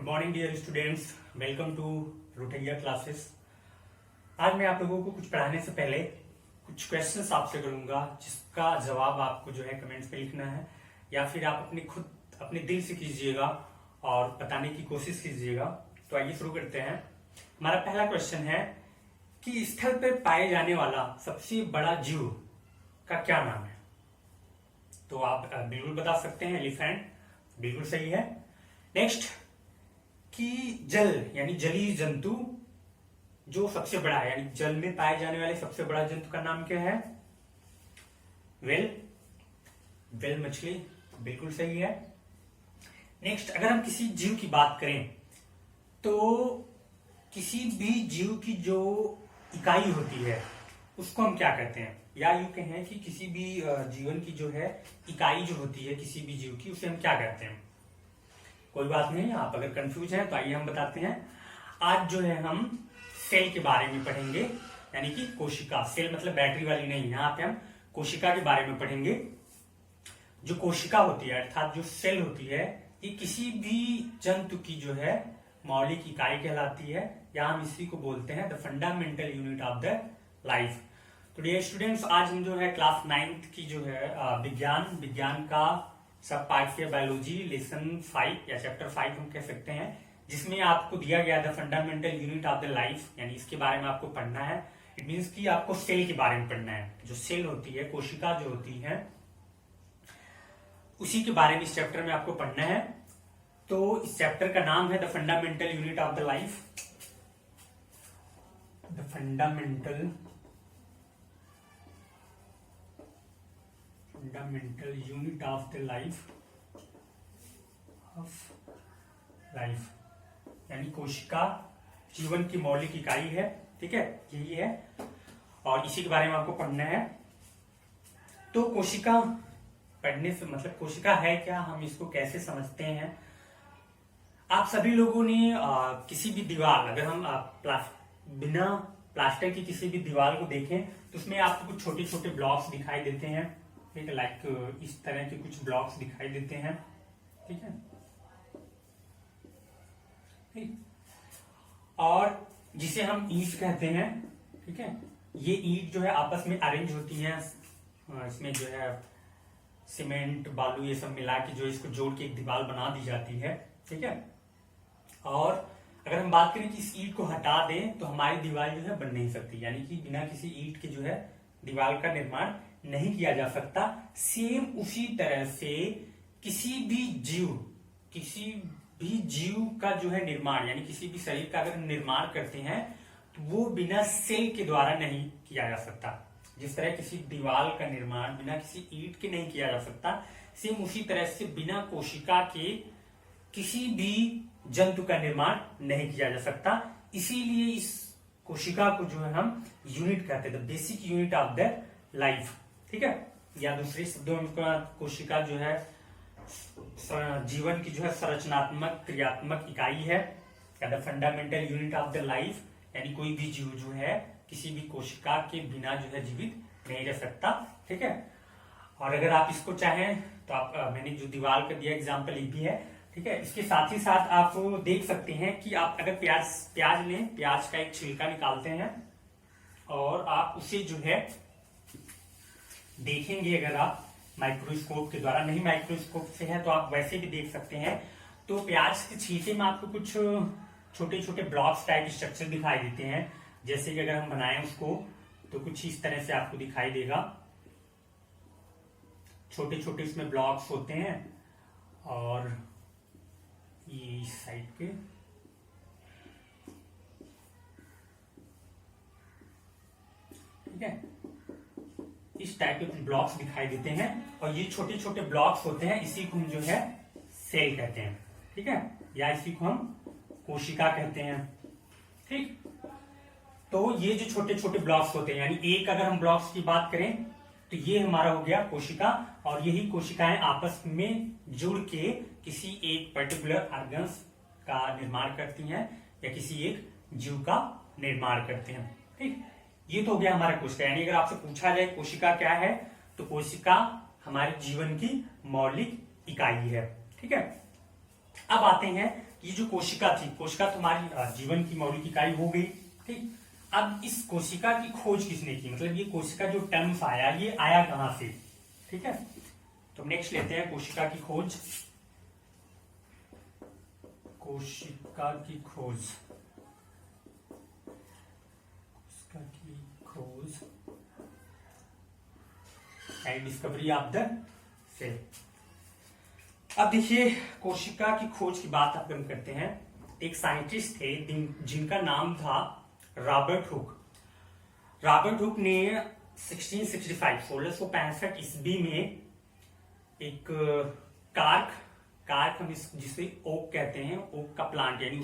Good morning dear students, welcome to रुठैया classes. आज मैं आप लोगों को कुछ पढ़ाने से पहले कुछ क्वेश्चंस आपसे करूंगा, जिसका जवाब आपको जो है कमेंट्स पे लिखना है या फिर आप अपने दिल से कीजिएगा और बताने की कोशिश कीजिएगा। तो आइए शुरू करते हैं। हमारा पहला क्वेश्चन है कि स्थल पर पाए जाने वाला सबसे बड़ा जीव का क्या नाम है? तो आप बिल्कुल बता सकते हैं एलिफेंट, बिल्कुल सही है। नेक्स्ट, कि जल यानी जलीय जंतु जो सबसे बड़ा है, यानी जल में पाए जाने वाले सबसे बड़ा जंतु का नाम क्या है? वेल मछली, बिल्कुल सही है। नेक्स्ट, अगर हम किसी जीव की बात करें तो किसी भी जीव की जो इकाई होती है उसको हम क्या कहते हैं? या यूं कहें कि किसी भी जीवन की जो है इकाई जो होती है किसी भी जीव की, उसे हम क्या कहते हैं? कोई बात नहीं, आप अगर कंफ्यूज हैं तो आइए हम बताते हैं। आज जो है हम सेल के बारे में पढ़ेंगे, यानी कि कोशिका। सेल मतलब बैटरी वाली नहीं, यहाँ पे हम कोशिका के बारे में पढ़ेंगे। जो कोशिका होती है अर्थात जो सेल होती है, ये किसी भी जंतु की जो है मौलिक इकाई कहलाती है, या हम इसी को बोलते हैं the fundamental unit of the life. तो डियर स्टूडेंट्स, आज हम जो है क्लास 9th की जो है विज्ञान का सब पार्ट है बायोलॉजी लेसन 5 या चैप्टर 5 हम कह सकते हैं, जिसमें आपको दिया गया the fundamental unit of the life, यानी इसके बारे में आपको पढ़ना है। इट मींस कि आपको सेल के बारे में पढ़ना है। जो सेल होती है, कोशिका जो होती है, उसी के बारे में इस चैप्टर में आपको पढ़ना है। तो इस चैप्टर का नाम है the fundamental unit of the life. The fundamental unit of the life यानी कोशिका जीवन की मौलिक इकाई है। ठीक है, यही है और इसी के बारे में आपको पढ़ना है। तो कोशिका पढ़ने से मतलब कोशिका है क्या, हम इसको कैसे समझते हैं? आप सभी लोगों ने किसी भी दीवार, अगर हम बिना प्लास्टर की किसी भी दीवार को देखें तो उसमें आपको कुछ छोटे छोटे ब्लॉक्स दिखाई देते हैं। ठीक है, लाइक इस तरह के कुछ ब्लॉक्स दिखाई देते हैं। ठीक है, ठीक, और जिसे हम ईंट कहते हैं। ठीक है, ये ईंट जो है आपस में अरेंज होती हैं, इसमें जो है सीमेंट बालू ये सब मिला के जो इसको जोड़ के एक दीवार बना दी जाती है। ठीक है, और अगर हम बात करें कि इस ईंट को हटा दें तो हमारी दीवार जो है बन नहीं सकती, यानी कि बिना किसी ईंट के जो है दीवार का निर्माण नहीं किया जा सकता। सेम उसी तरह से किसी भी जीव का जो है निर्माण, यानी किसी भी शरीर का अगर निर्माण करते हैं तो वो बिना सेल के द्वारा नहीं किया जा सकता। जिस तरह किसी दीवार का निर्माण बिना किसी ईंट के नहीं किया जा सकता, सेम उसी तरह से बिना कोशिका के किसी भी जंतु का निर्माण नहीं किया जा सकता। इसीलिए इस कोशिका को जो है हम यूनिट कहते हैं, the basic unit of the life. ठीक है, या दूसरे शब्दों में कोशिका जो है जीवन की जो है संरचनात्मक क्रियात्मक इकाई है, या the fundamental unit of the life, यानी कोई भी जीव जो है किसी भी कोशिका के बिना जो है जीवित नहीं रह सकता। ठीक है, और अगर आप इसको चाहें तो आप मैंने जो दीवार का दिया एग्जाम्पल ये भी है। ठीक है, इसके साथ ही साथ आप देख सकते हैं कि आप अगर प्याज लें, प्याज का एक छिलका निकालते हैं और आप उसे जो है देखेंगे, अगर आप माइक्रोस्कोप के द्वारा, नहीं माइक्रोस्कोप से है तो आप वैसे भी देख सकते हैं, तो प्याज के छिलके में आपको कुछ छोटे छोटे ब्लॉक्स टाइप स्ट्रक्चर दिखाई देते हैं। जैसे कि अगर हम बनाएं उसको तो कुछ इस तरह से आपको दिखाई देगा, छोटे छोटे इसमें ब्लॉक्स होते हैं और ये इस साइड पे ठीक है इस टाइप के कुछ ब्लॉक्स दिखाई देते हैं, और ये छोटे छोटे ब्लॉक्स होते हैं, इसी को हम जो है सेल कहते हैं। ठीक है, या इसी को हम कोशिका कहते हैं। ठीक, तो ये जो छोटे छोटे ब्लॉक्स होते हैं, यानी एक अगर हम ब्लॉक्स की बात करें तो ये हमारा हो गया कोशिका, और यही कोशिकाएं आपस में जुड़ के किसी एक पर्टिकुलर ऑर्गन्स का निर्माण करती हैं या किसी एक जीव का निर्माण करते हैं। ठीक, ये तो हो गया हमारा कोशिका। यानी अगर आपसे पूछा जाए कोशिका क्या है, तो कोशिका हमारे जीवन की मौलिक इकाई है। ठीक है, अब आते हैं, ये जो कोशिका थी, कोशिका तुम्हारी जीवन की मौलिक इकाई हो गई, ठीक। अब इस कोशिका की खोज किसने की, मतलब ये कोशिका जो टर्म्स आया, ये आया कहां से, ठीक है। तो नेक्स्ट लेते हैं कोशिका की खोज। कोशिका की खोज, कोशिका की खोज and discovery of the cell. अब देखिए, कोशिका की खोज की बात अगर हम करते हैं, एक साइंटिस्ट थे जिनका नाम था रॉबर्ट हुक। रॉबर्ट हुक ने 1665 ईस्वी में एक कार्क हम जिसे ओक कहते हैं, ओक का प्लांट, यानी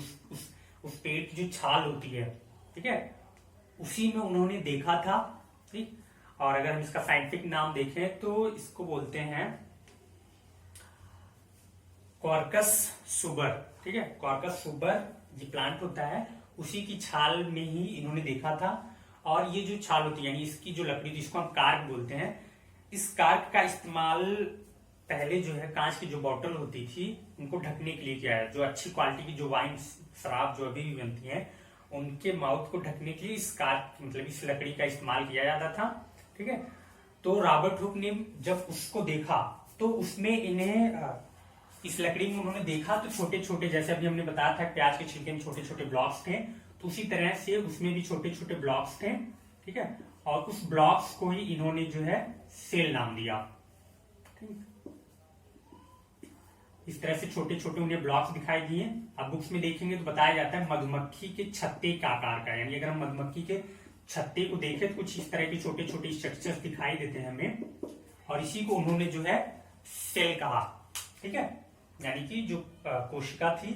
उस पेड़ की जो छाल होती है, ठीक है, उसी में उन्होंने देखा था, ठीक। और अगर हम इसका साइंटिफिक नाम देखें तो इसको बोलते हैं कॉर्कस सुबर, ठीक है। कॉर्कस सुबर ये प्लांट होता है, उसी की छाल में ही इन्होंने देखा था। और ये जो छाल होती है, यानी इसकी जो लकड़ी, जिसको हम कार्क बोलते हैं, इस कार्क का इस्तेमाल पहले जो है कांच की जो बोतल होती थी उनको ढकने के लिए किया है। जो अच्छी क्वालिटी की जो वाइन, शराब जो अभी भी बनती है, उनके माउथ को ढकने के लिए इस कार्क, मतलब इस लकड़ी का इस्तेमाल किया जाता था, ठीक है। तो रॉबर्ट हुक ने जब उसको देखा तो उसमें इन्हें इस लकड़ी में उन्होंने देखा तो छोटे छोटे, जैसे अभी हमने बताया था प्याज के छिलके में छोटे छोटे ब्लॉक्स थे, तो उसी तरह से उसमें भी छोटे छोटे ब्लॉक्स थे, ठीक है। और उस ब्लॉक्स को ही इन्होंने जो है सेल नाम दिया, ठीक। इस तरह से छोटे छोटे उन्हें ब्लॉक्स दिखाई दिए। अब बुक्स में देखेंगे तो बताया जाता है मधुमक्खी के छत्ते के आकार का, यानी अगर हम मधुमक्खी के छत्ते को देखें तो कुछ इस तरह के छोटे छोटे स्ट्रक्चर्स दिखाई देते हैं हमें, और इसी को उन्होंने जो है सेल कहा, ठीक है। यानी कि जो कोशिका थी,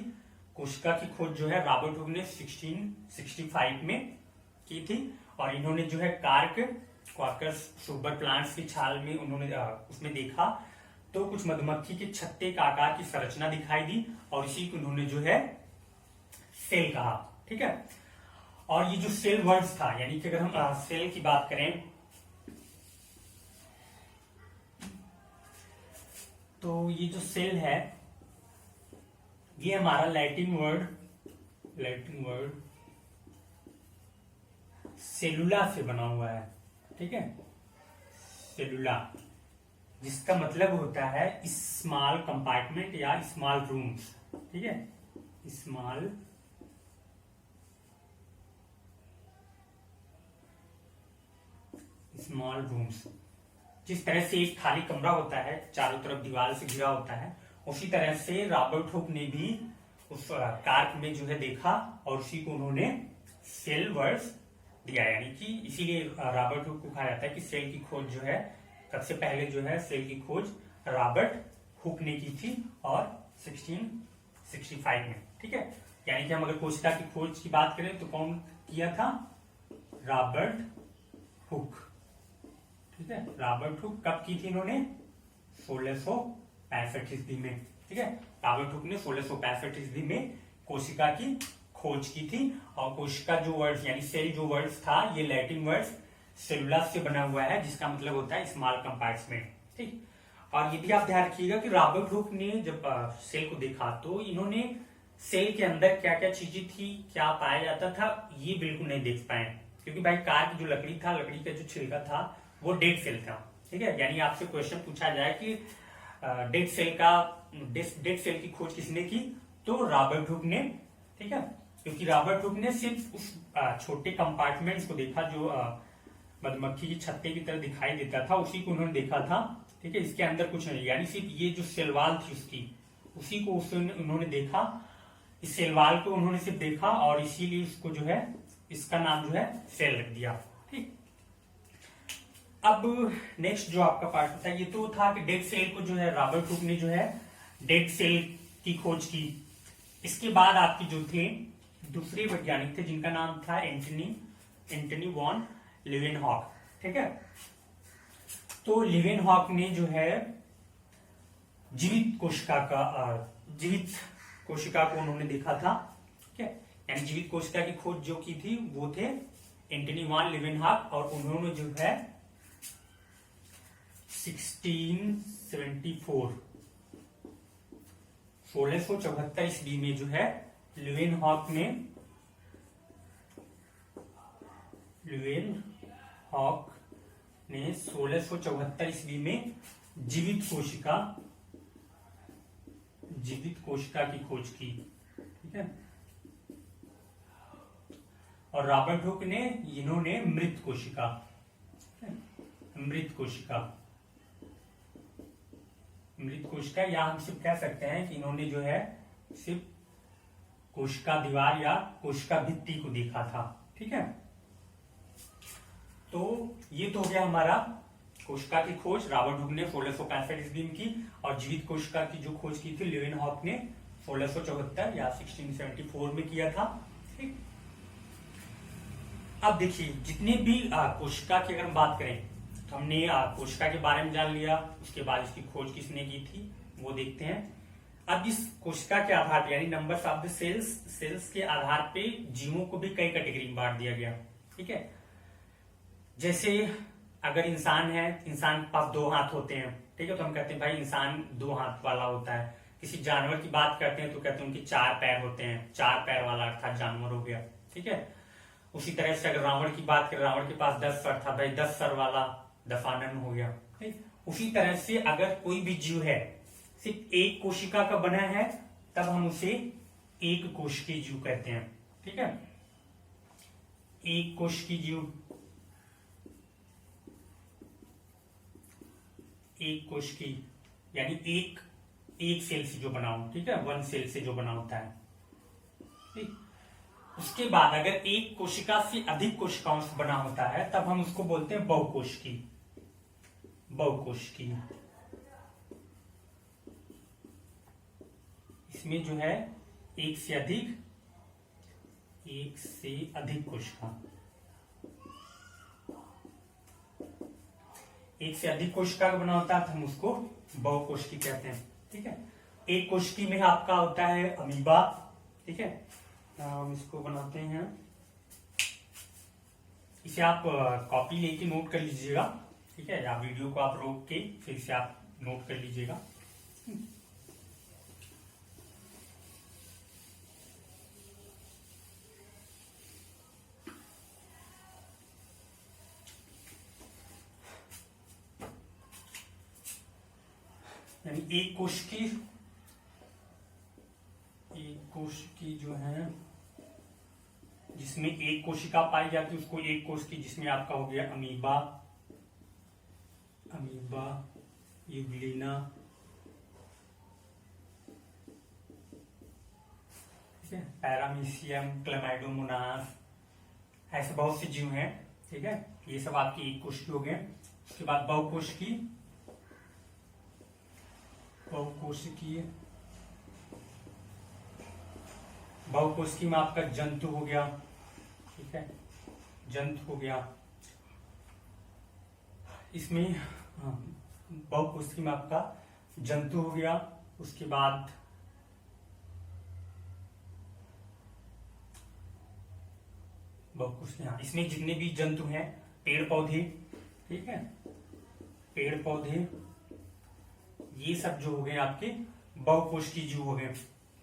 कोशिका की खोज जो है रॉबर्ट हुक ने 1665 में की थी। और इन्होंने जो है कॉर्कस सुबर प्लांट्स की छाल में उन्होंने उसमें देखा तो कुछ मधुमक्खी के छत्ते का आकार की संरचना दिखाई दी, और इसी को उन्होंने जो है सेल कहा, ठीक है। और ये जो सेल वर्ड्स था, यानी कि अगर हम सेल की बात करें तो ये जो सेल है, ये हमारा लैटिन वर्ड सेलुला से बना हुआ है, ठीक है। सेलुला, जिसका मतलब होता है स्मॉल कंपार्टमेंट या स्मॉल रूम्स, ठीक है। स्मॉल रूम्स, जिस तरह से एक खाली कमरा होता है, चारों तरफ दीवार से घिरा होता है, उसी तरह से रॉबर्ट हुक ने भी उस कार्क में जो है देखा, और उसी को उन्होंने सेल वर्ड्स दिया। यानी कि इसीलिए रॉबर्ट हुक को कहा जाता है कि सेल की खोज जो है, सबसे पहले जो है सेल की खोज रॉबर्ट हुक ने की थी, और 1665 में, ठीक है। यानी कि हम अगर कोशिका की खोज की बात करें तो कौन किया था, रॉबर्ट हुक, ठीक है। रॉबर्ट हुक कब की थी इन्होंने, 1665 ईस्वी में, ठीक है। रॉबर्ट हुक ने 1665 ईस्वी में कोशिका की खोज की थी। और कोशिका जो वर्ड्स, यानी सेल जो वर्ड्स था, ये लैटिन वर्ड्स सेलुलस से बना हुआ है, जिसका मतलब होता है स्मॉल कंपार्टमेंट, ठीक। और ये भी आप ध्यान रखिएगा कि रॉबर्ट हुक ने जब सेल को देखा तो इन्होंने सेल के अंदर क्या क्या चीजें थी, क्या पाया जाता था, ये बिल्कुल नहीं देख पाए, क्योंकि भाई कार की जो लकड़ी था, लकड़ी का जो छिलका था, वो डेड सेल था, ठीक है। यानी आपसे क्वेश्चन पूछा जाए कि डेड सेल की खोज किसने की, तो रॉबर्ट हुक ने, ठीक है। क्योंकि रॉबर्ट हुक ने सिर्फ उस छोटे कंपार्टमेंट्स को देखा जो मधुमक्खी की छत्ते की तरह दिखाई देता था, उसी को उन्होंने देखा था, ठीक है। इसके अंदर कुछ नहीं, यानी सिर्फ ये जो सेलवाल थी उसकी, उसी को उन्होंने देखा, इस सेलवाल को उन्होंने सिर्फ देखा, और इसीलिए इसको जो है, इसका नाम जो है सेल रख दिया, ठीक। अब नेक्स्ट जो आपका पार्ट होता है, ये तो था कि डेड सेल को जो है रॉबर्ट हुक ने जो है डेड सेल की खोज की। इसके बाद आपकी जो थे दूसरे वैज्ञानिक थे, जिनका नाम था एंटनी वॉन लीवेनहॉक, ठीक है। तो लीवेनहॉक ने जो है जीवित कोशिका को उन्होंने देखा था, ठीक है। यानी जीवित कोशिका की खोज जो की थी वो थे एंटनी वॉन लीवेनहॉक, और उन्होंने जो है 1674 1674 ईस्वी में जो है ल्यूवेनहॉक ने 1674 ईस्वी में जीवित कोशिका की खोज की। ठीक है। और रॉबर्ट हुक ने इन्होंने मृत कोशिका या हम सिर्फ कह सकते हैं कि इन्होंने जो है सिर्फ कोशिका दीवार या कोशिका भित्ति को देखा था। ठीक है। तो ये तो हो गया हमारा कोशिका की खोज रॉबर्ट हुक ने 1665 ईस्वी में की, और जीवित कोशिका की जो खोज की थी ल्यूवेनहॉक ने 1674 या 1674 में किया था। ठीक। अब देखिए जितने भी कोशिका की अगर हम बात करें तो हमने कोशिका के बारे में जान लिया, उसके बाद इसकी खोज किसने की थी वो देखते हैं। अब इस कोशिका के आधार पर यानी नंबर्स ऑफ द सेल्स के आधार पे जीवों को भी कई कैटेगरी में बांट दिया गया। ठीक है। जैसे अगर इंसान है, इंसान के पास 2 हाथ होते हैं। ठीक है। तो हम कहते हैं भाई इंसान 2 हाथ वाला होता है। किसी जानवर की बात करते हैं तो कहते हैं उनके 4 पैर होते हैं, 4 पैर वाला अर्थात जानवर हो गया। ठीक है। उसी तरह से अगर रावण की बात करें, रावण के पास 10 सर था, भाई 10 सर वाला दशानन हो गया। ठीक। उसी तरह से अगर कोई भी जीव है सिर्फ एक कोशिका का बना है तब हम उसे एक कोशिकीय जीव कहते हैं। ठीक है। एक कोशिकीय जीव, एक कोशिकीय यानी एक सेल से जो बना हो। ठीक है। 1 सेल से जो बना होता है। ठीक। उसके बाद अगर एक कोशिका से अधिक कोशिकाओं से बना होता है तब हम उसको बोलते हैं बहुकोशिकीय। इसमें जो है एक से अधिक कोशिका, एक से अधिक कोशिका का बना होता है तो हम उसको बहुकोशिकीय कहते हैं। ठीक है। एक कोशिकीय में आपका होता है अमीबा। ठीक है। हम इसको बनाते हैं, इसे आप कॉपी लेके नोट कर लीजिएगा। ठीक है। या वीडियो को आप रोक के फिर से आप नोट कर लीजिएगा। यानी एक कोशिकीय जो है जिसमें एक कोशिका पाई जाती है उसको एक कोशिकीय, जिसमें आपका हो गया अमीबा, यूग्लिना। ठीक है। पैरामीशियम, क्लेमाइडोमोनास, ऐसे बहुत से जीव हैं। ठीक है। ये सब आपकी एक कोशिकीय हो गए। उसके बाद बहुकोशिकीय में आपका जंतु हो गया। ठीक है। जंतु हो गया। इसमें बहुकोशिकीय में आपका जंतु हो गया। उसके बाद बहुकोशिकीय, इसमें जितने भी जंतु हैं, पेड़ पौधे। ठीक है। पेड़ पौधे ये सब जो हो गए आपके बहुकोशिकीय जीव हो गए।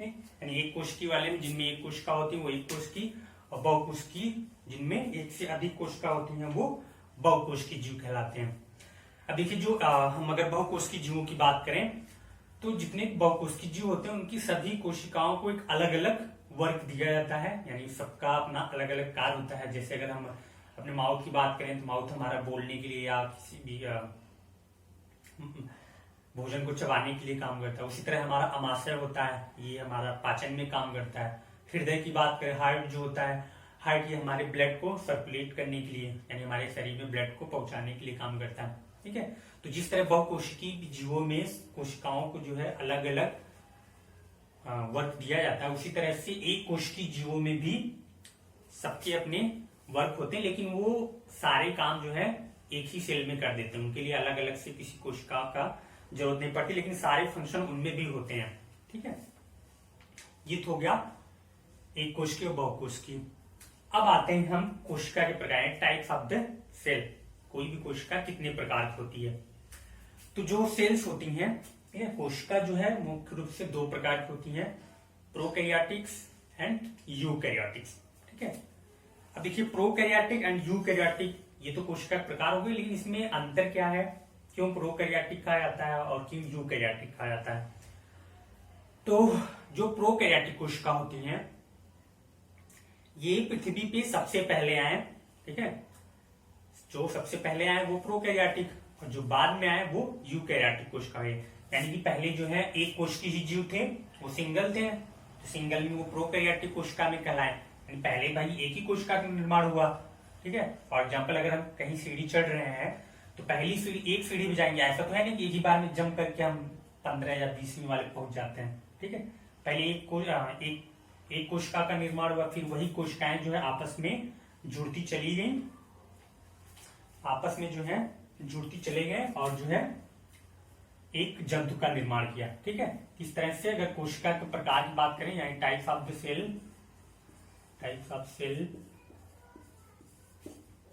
यानी एक कोशिकीय वाले में जिनमें एक कोशिका होती है वो एक कोशिकीय, और बहुकोशिकीय जिनमें एक से अधिक कोशिका होती हैं वो बहुकोशिकीय जीव कहलाते हैं। अब देखिए जो हम अगर बहुकोशिकीय जीवों की बात करें तो जितने बहुकोशिकीय जीव होते हैं उनकी सभी कोशिकाओं को एक अलग अलग वर्क दिया जाता है। यानी सबका अपना अलग अलग कार्य होता है। जैसे अगर हम अपने माउथ की बात करें तो माउथ हमारा बोलने के लिए या किसी भी भोजन को चबाने के लिए काम करता है। उसी तरह हमारा अमाशय होता है, ये हमारा पाचन में काम करता है। हृदय की बात करें, हार्ट जो होता है, हार्ट ये हमारे ब्लड को सर्कुलेट करने के लिए यानी हमारे शरीर में ब्लड को पहुंचाने के लिए काम करता है। ठीक है। तो जिस तरह बहुकोशिकीय जीवों में कोशिकाओं को जो है अलग अलग वर्क दिया जाता है, उसी तरह से एक कोशिकीय जीवों में भी सबके अपने वर्क होते हैं, लेकिन वो सारे काम जो है एक ही सेल में कर देते हैं। उनके लिए अलग अलग से किसी कोशिका का जरूरत नहीं पड़ती, लेकिन सारे फंक्शन उनमें भी होते हैं। ठीक है। ये तो हो गया एक कोशिकीय और बहुकोशिकीय। अब आते हैं हम कोशिका के प्रकार, टाइप्स ऑफ द सेल। कोई भी कोशिका कितने प्रकार की होती है। तो जो सेल्स होती हैं ठीक है। कोशिका जो है मुख्य रूप से दो प्रकार की होती है, प्रोकैरियोटिक्स एंड यूकैरियोटिक्स। ठीक है। अब देखिए प्रोकैरियोटिक एंड यूकैरियोटिक ये तो कोशिका के प्रकार हो गए, लेकिन इसमें अंतर क्या है, क्यों प्रोकैरियोटिक कहा जाता है और क्यों यूकैरियोटिक कहा जाता है। तो जो प्रोकैरियोटिक कोशिका होती हैं ये पृथ्वी पे सबसे पहले आए। ठीक है। जो सबसे पहले आए वो प्रोकैरियोटिक और जो बाद में आए वो यूकैरियोटिक कोशिका है। यानी कि पहले जो है एक कोशिकीय जीव थे वो सिंगल थे, तो सिंगल में वो प्रोकैरियोटिक कोशिका में कहलाए। यानी पहले भाई एक ही कोशिका का निर्माण हुआ। ठीक है। फॉर एग्जाम्पल अगर हम कहीं सीढ़ी चढ़ रहे हैं तो पहली सीढ़ी एक सीढ़ी पे जाएंगे, ऐसा तो है नहीं कि एक ही बार में जंप करके हम 15 या 20वीं वाले पहुंच जाते हैं। ठीक है। पहले एक कोशिका का निर्माण हुआ, फिर वही कोशिकाएं जो है आपस में जुड़ती चली गई, आपस में जो है जुड़ती चले गए और जो है एक जंतु का निर्माण किया। ठीक है। इस तरह से अगर कोशिका के प्रकार की बात करें यानी types of the cell, types of cell,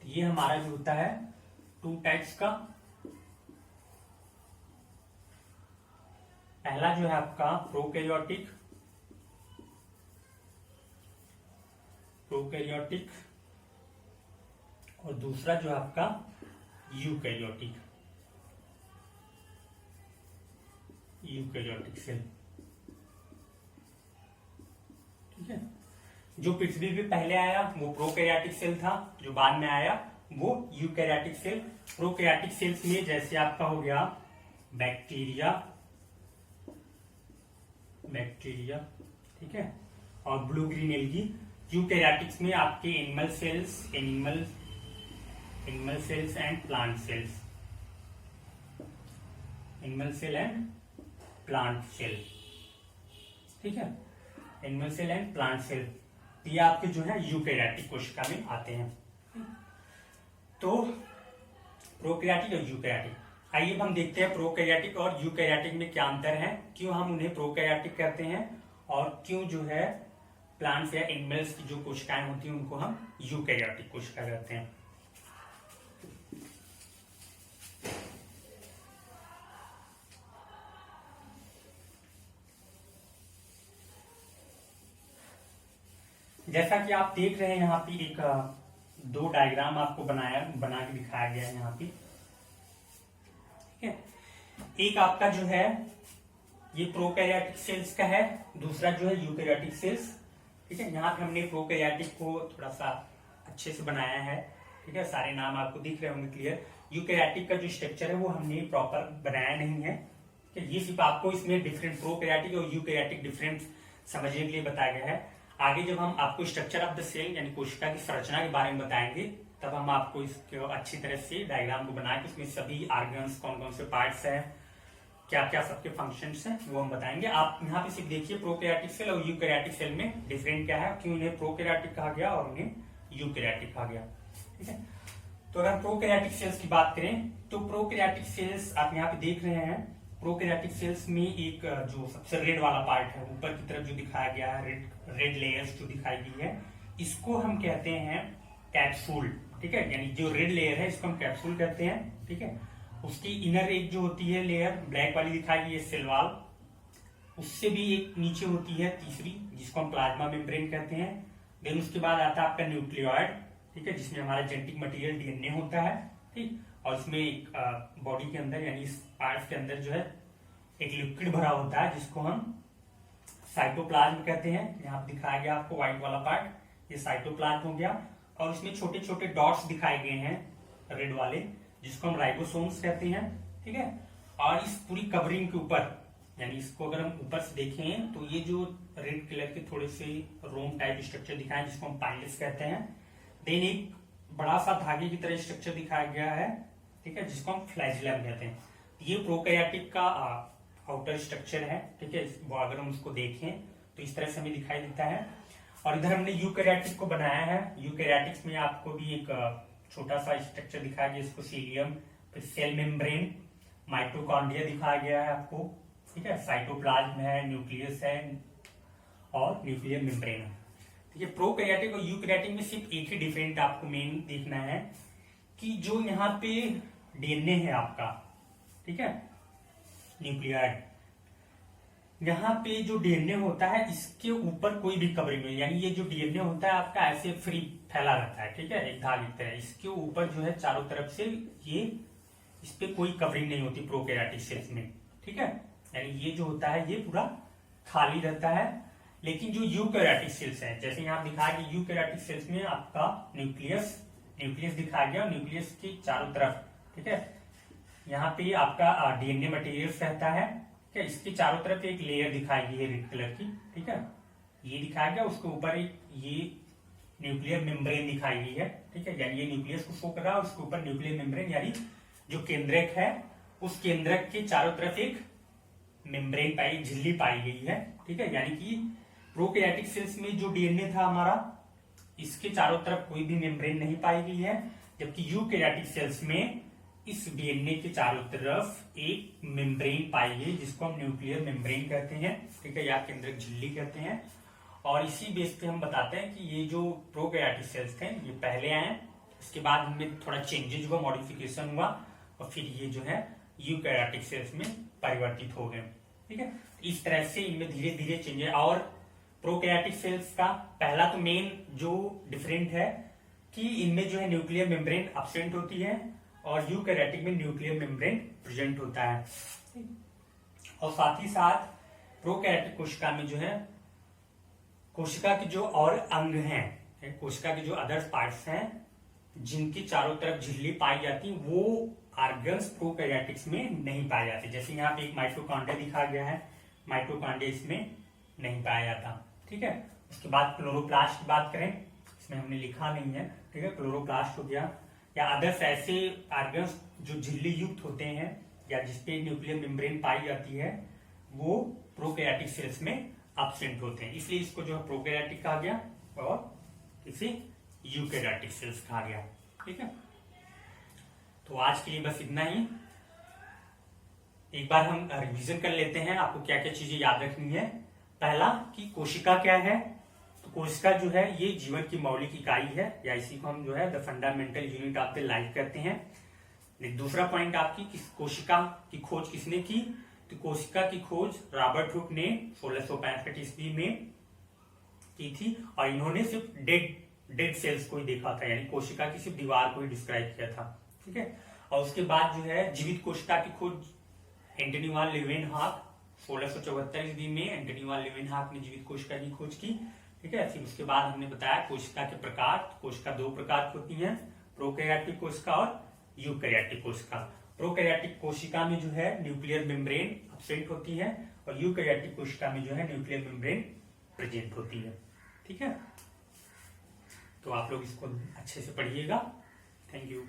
ये हमारा जो होता है 2 टाइप्स का। पहला जो है आपका प्रोकैरियोटिक, प्रोकैरियोटिक और दूसरा जो है आपका यूकैरियोटिक, यूकैरियोटिक सेल। ठीक है। जो पृथ्वी पे पहले आया वो प्रोकैरियोटिक सेल था, जो बाद में आया वो यूकैरियोटिक सेल। प्रोकैरियोटिक सेल्स में जैसे आपका हो गया बैक्टीरिया, बैक्टीरिया। ठीक है। और ब्लू ग्रीन एल्गी। यूकैरियोटिक्स में आपके animal cells, animal cells and plant cells, animal cell and plant cell. ठीक है। Animal cell and plant cell ये आपके जो है यूकैरियोटिक कोशिका में आते हैं। तो प्रोकैरियोटिक और यूकैरियोटिक, आइए अब हम देखते हैं प्रोकैरियोटिक और यूकैरियोटिक में क्या अंतर है, क्यों हम उन्हें प्रोकैरियोटिक कहते हैं और क्यों जो है प्लांट्स या एनिमल्स की जो कोशिकाएं होती हैं उनको हम यूकैरियोटिक कोशिका कहते हैं। जैसा कि आप देख रहे हैं यहाँ पे एक 2 डायग्राम आपको बना के दिखाया गया है यहाँ पे। ठीक है। एक आपका जो है ये प्रोकैरियोटिक सेल्स का है, दूसरा जो है यूकैरियोटिक सेल्स। ठीक है। यहाँ पे हमने प्रोकैरियोटिक को थोड़ा सा अच्छे से बनाया है। ठीक है। सारे नाम आपको दिख रहे होंगे क्लियर। यूकैरियोटिक का जो स्ट्रक्चर है वो हमने प्रॉपर बनाया नहीं है। ठीक है। ये सिर्फ आपको इसमें डिफरेंट प्रोकैरियोटिक और यूकैरियोटिक डिफरेंस समझने के लिए बताया गया है। आगे जब हम आपको स्ट्रक्चर ऑफ द सेल यानी कोशिका की संरचना के बारे में बताएंगे तब हम आपको इसको अच्छी तरह से डायग्राम को बना के उसमें सभी ऑर्गन्स, कौन कौन से पार्ट्स हैं, क्या क्या सबके फंक्शंस हैं वो हम बताएंगे। आप यहाँ पे सिर्फ देखिए प्रोकैरियोटिक सेल और यूकैरियोटिक सेल में डिफरेंट क्या है, क्यों इन्हें प्रोकैरियोटिक कहा गया और उन्हें यूकैरियोटिक कहा गया। ठीक है। तो अगर प्रोकैरियोटिक सेल्स की बात करें तो प्रोकैरियोटिक सेल्स आप यहाँ पे देख रहे हैं। प्रोकैरियोटिक सेल्स में एक जो सबसे रेड वाला पार्ट है ऊपर की तरफ जो दिखाया गया है, रेड लेयर्स जो दिखाई गई है, इसको हम कहते हैं कैप्सूल। ठीक है। यानी जो रेड लेयर है इसको हम कैप्सूल कहते हैं। ठीक है। उसकी इनर एक जो होती है लेयर ब्लैक वाली दिखाई गई है सेल वॉल, उससे भी एक नीचे होती है तीसरी जिसको हम प्लाज्मा मेम्ब्रेन कहते हैं। देन उसके बाद आता है आपका न्यूक्लियोइड। ठीक है। जिसमें हमारा जेनेटिक मटेरियल डीएनए होता है। ठीक। और इसमें एक बॉडी के अंदर यानी इस पार्ट के अंदर जो है एक लिक्विड भरा होता है जिसको हम साइटोप्लाज्म कहते हैं। यहाँ पे दिखाया गया आपको व्हाइट वाला पार्ट, ये साइटोप्लाज्म हो गया। और इसमें छोटे छोटे डॉट्स दिखाए गए हैं रेड वाले जिसको हम राइबोसोम्स कहते हैं। ठीक है। और इस पूरी कवरिंग के ऊपर यानी इसको अगर हम ऊपर से देखें तो ये जो रेड कलर के थोड़े से रोम टाइप स्ट्रक्चर दिखाए जिसको हम पाइलिस कहते हैं। देन एक बड़ा सा धागे की तरह स्ट्रक्चर दिखाया गया है। ठीक है। जिसको हम फ्लैजिलम कहते हैं। ये प्रोकैरियोटिक का आउटर स्ट्रक्चर है। ठीक है। वो अगर हम उसको देखें तो इस तरह से हमें दिखाई देता है। और इधर हमने यूकैरियोटिक को बनाया है। यूकैरियोटिक्स में आपको भी एक छोटा सा स्ट्रक्चर दिखाया गया जिसको सीलियम, फिर सेल मेम्ब्रेन, माइटोकॉन्ड्रिया दिखाया गया है आपको। ठीक है। साइटोप्लाज्म है, न्यूक्लियस है और न्यूक्लियर मेम्ब्रेन है। ठीक है। प्रोकैरियोटिक और यूकैरियोटिक में सिर्फ एक ही डिफरेंट आपको मेन देखना है कि जो यहाँ पे डीएनए है आपका, ठीक है, न्यूक्लियोइड, यहाँ पे जो डीएनए होता है इसके ऊपर कोई भी कवरिंग नहीं, यानी ये जो डीएनए होता है आपका ऐसे फ्री फैला रहता है, ठीक है, एक धागे की तरह। इसके ऊपर जो है चारों तरफ से ये, इस पे कोई कवरिंग नहीं होती प्रोकैरियोटिक सेल्स में, ठीक है। यानी ये जो होता है ये पूरा खाली रहता है। लेकिन जो यूकैरियोटिक सेल्स है, जैसे यहाँ दिखाया कि यूकैरियोटिक सेल्स में आपका न्यूक्लियस दिखाया गया, न्यूक्लियस के चारों तरफ, ठीक है, यहाँ पे आपका डीएनए मटेरियल रहता है, ठीक है। इसके चारों तरफ एक लेयर दिखाई गई है रेड कलर की, ठीक है, ये दिखाया गया। उसके ऊपर एक ये न्यूक्लियर मेम्ब्रेन दिखाई गई है, ठीक है, यानी ये न्यूक्लियस को शो कर रहा है। उसके ऊपर न्यूक्लियर मेम्ब्रेन यानी जो केंद्रक है, उस केंद्रक के चारों तरफ एक मेम्ब्रेन पाई, झिल्ली पाई गई है, ठीक है। यानी कि प्रोकैरियोटिक सेल्स में जो डीएनए था हमारा, इसके चारों तरफ कोई भी मेम्ब्रेन नहीं पाई गई है, जबकि यूकैरियोटिक सेल्स में इस डीएनए के चारों तरफ एक मेम्ब्रेन पाई गई, जिसको हम न्यूक्लियर मेम्ब्रेन कहते हैं, ठीक है, या केंद्रक झिल्ली कहते हैं। और इसी बेस पे हम बताते हैं कि ये जो प्रोकैरियोटिक सेल्स थे ये पहले आए, इसके बाद इनमें थोड़ा चेंजेज हुआ, मॉडिफिकेशन हुआ, और फिर ये जो है यूकैरियोटिक सेल्स में परिवर्तित हो गए, ठीक है। इस तरह से इनमें धीरे धीरे चेंजेस। और प्रोकैरियोटिक सेल्स का पहला तो मेन जो डिफरेंट है कि इनमें जो है न्यूक्लियर मेम्ब्रेन एब्सेंट होती है, और यूकैरियोटिक में न्यूक्लियर मेम्ब्रेन प्रेजेंट होता है। और साथ ही साथ प्रोकैरियोटिक कोशिका में जो है, कोशिका के जो और अंग हैं, कोशिका के जो अदर पार्ट्स हैं जिनकी चारों तरफ झिल्ली पाई जाती, वो ऑर्गन्स प्रोकैरियोटिक्स में नहीं पाए जाते। जैसे यहाँ पे एक माइटोकॉन्ड्रिया दिखा गया है, माइटोकॉन्ड्रिया इसमें नहीं पाया जाता, ठीक है। उसके बाद क्लोरोप्लास्ट की बात करें, इसमें हमने लिखा नहीं है, ठीक है, क्लोरोप्लास्ट हो गया, या अदर्स ऐसे ऑर्गन्स जो झिल्ली युक्त होते हैं या जिसपे न्यूक्लियर मेम्ब्रेन पाई जाती है, वो प्रोकैरियोटिक सेल्स में एब्सेंट होते हैं, इसलिए इसको जो है प्रोकैरियोटिक कहा गया और इसे यूकैरियोटिक सेल्स कहा गया, ठीक है। तो आज के लिए बस इतना ही। एक बार हम रिवीजन कर लेते हैं, आपको क्या क्या चीजें याद रखनी है। पहला कि कोशिका क्या है, तो कोशिका जो है ये जीवन की मौलिक इकाई है, या इसी को हम जो है the fundamental unit of the life कहते हैं। दूसरा पॉइंट आपकी, किस कोशिका की खोज किसने की, तो कोशिका की खोज रॉबर्ट हुक ने 1665 ईस्वी में की थी, और इन्होंने सिर्फ डेड सेल्स को ही देखा था, यानी कोशिका की सिर्फ दीवार को ही डिस्क्राइब किया था, ठीक है। और उसके बाद जो है जीवित कोशिका की खोज एंटनी वान लीeuwenhoek 1674 ईस्वी में एंटनी वान लीeuwenhoek ने जीवित कोशिका की खोज की, ठीक है। फिर उसके बाद हमने बताया कोशिका के प्रकार, कोशिका दो प्रकार की होती है, प्रोकैरियोटिक कोशिका और यूकैरियोटिक कोशिका। प्रोकैरियोटिक कोशिका में जो है न्यूक्लियर मेम्ब्रेन एब्सेंट होती है, और यूकैरियोटिक कोशिका में जो है न्यूक्लियर मेम्ब्रेन प्रेजेंट होती है, ठीक है। तो आप लोग इसको अच्छे से पढ़िएगा। Thank you.